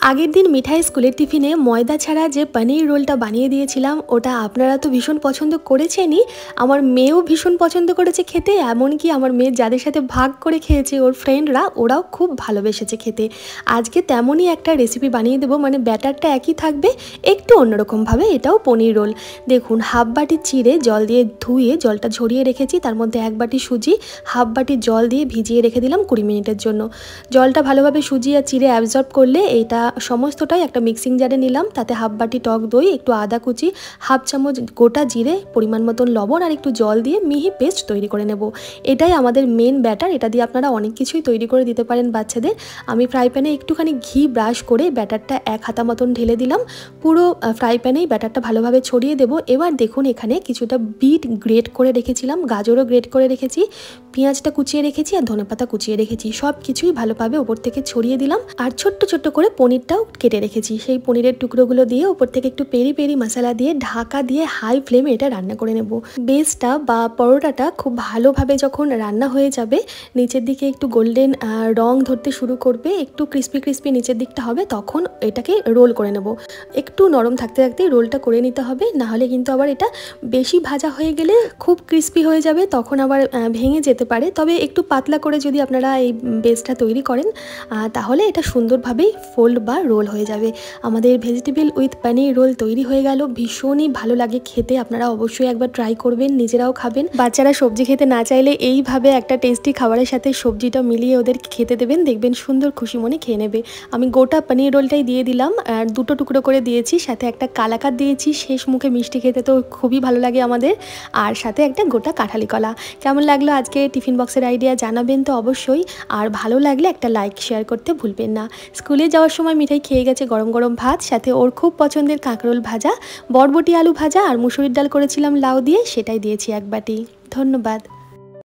আগের দিন মিঠাই স্কুলের টিফিনে ময়দা ছাড়া যে পনির রোলটা বানিয়ে দিয়েছিলাম, ওটা আপনারা তো ভীষণ পছন্দ করেছেনই। আমার মেয়েও ভীষণ পছন্দ করেছে খেতে, এমনকি আমার মেয়ে যাদের সাথে ভাগ করে খেয়েছে ওর ফ্রেন্ডরা, ওরাও খুব ভালোবেসেছে খেতে। আজকে তেমনই একটা রেসিপি বানিয়ে দেবো, মানে ব্যাটারটা একই থাকবে, একটু অন্যরকমভাবে। এটাও পনির রোল। দেখুন, হাফ বাটি চিড়ে জল দিয়ে ধুয়ে জলটা ঝরিয়ে রেখেছি, তার মধ্যে এক বাটি সুজি হাফ বাটি জল দিয়ে ভিজিয়ে রেখে দিলাম 20 মিনিটের জন্য। জলটা ভালোভাবে সুজি আর চিড়ে অ্যাবজর্ব করলে এটা সমস্তটাই একটা মিক্সিং জারে নিলাম। তাতে হাফ বাটি টক দই, একটু আদা কুচি, হাফ চামচ গোটা জিরে, পরিমাণ মতন লবণ আর একটু জল দিয়ে মিহি পেস্ট তৈরি করে নেব। এটাই আমাদের মেন ব্যাটার। এটা দিয়ে আপনারা অনেক কিছুই তৈরি করে দিতে পারেন বাচ্চাদের। আমি ফ্রাই প্যানে একটুখানি ঘি ব্রাশ করে ব্যাটারটা এক হাতা মতন ঢেলে দিলাম। পুরো ফ্রাই প্যানেই ব্যাটারটা ভালোভাবে ছড়িয়ে দেব। এবার দেখুন, এখানে কিছুটা বিট গ্রেট করে রেখেছিলাম, গাজরও গ্রেট করে রেখেছি, পেঁয়াজটা কুচিয়ে রেখেছি আর ধনেপাতা কুচিয়ে রেখেছি। সব কিছুই ভালোভাবে ওপর থেকে ছড়িয়ে দিলাম। আর ছোট্ট ছোট্ট করে পনিরটাও কেটে রেখেছি। সেই পনিরের টুকরোগুলো দিয়ে ওপর থেকে একটু পেরি পেরি মশলা দিয়ে ঢাকা দিয়ে হাই ফ্লেমে এটা রান্না করে নেব। বেসটা বা পরোটাটা খুব ভালোভাবে যখন রান্না হয়ে যাবে, নিচের দিকে একটু গোল্ডেন রং ধরতে শুরু করবে, একটু ক্রিস্পি ক্রিস্পি নিচের দিকটা হবে, তখন এটাকে রোল করে নেব। একটু নরম থাকতে থাকতেই রোলটা করে নিতে হবে, নাহলে কিন্তু আবার এটা বেশি ভাজা হয়ে গেলে খুব ক্রিস্পি হয়ে যাবে, তখন আবার ভেঙে যেতে পারে। তবে একটু পাতলা করে যদি আপনারা এই বেসটা তৈরি করেন, তাহলে এটা সুন্দরভাবেই ফোল্ড বা রোল হয়ে যাবে। আমাদের ভেজিটেবল উইথ পনির রোল তৈরি হয়ে গেল। ভীষণই ভালো লাগে খেতে, আপনারা অবশ্যই একবার ট্রাই করবেন, নিজেরাও খাবেন। বাচ্চারা সবজি খেতে না চাইলে এইভাবে একটা টেস্টি খাবারের সাথে সবজিটা মিলিয়ে ওদের খেতে দেবেন, দেখবেন সুন্দর খুশি মনে খেয়ে নেবে। আমি গোটা পনির রোলটাই দিয়ে দিলাম, আর দুটো টুকরো করে দিয়েছি, সাথে একটা কালাকাঁদ দিয়েছি। শেষ মুখে মিষ্টি খেতে তো খুবই ভালো লাগে আমাদের। আর সাথে একটা গোটা কাঁঠালি কলা। কেমন লাগলো আজকে টিফিন বক্সের আইডিয়া জানাবেন তো অবশ্যই। আর ভালো লাগলে একটা লাইক শেয়ার করতে ভুলবেন না। স্কুলে যাওয়ার সময় মিঠাই খেয়ে গেছে গরম গরম ভাত, সাথে ওর খুব পছন্দের কাঁকরোল ভাজা, বরবটি আলু ভাজা আর মুসুরির ডাল করেছিলাম লাউ দিয়ে, সেটাই দিয়েছি এক বাটি। ধন্যবাদ।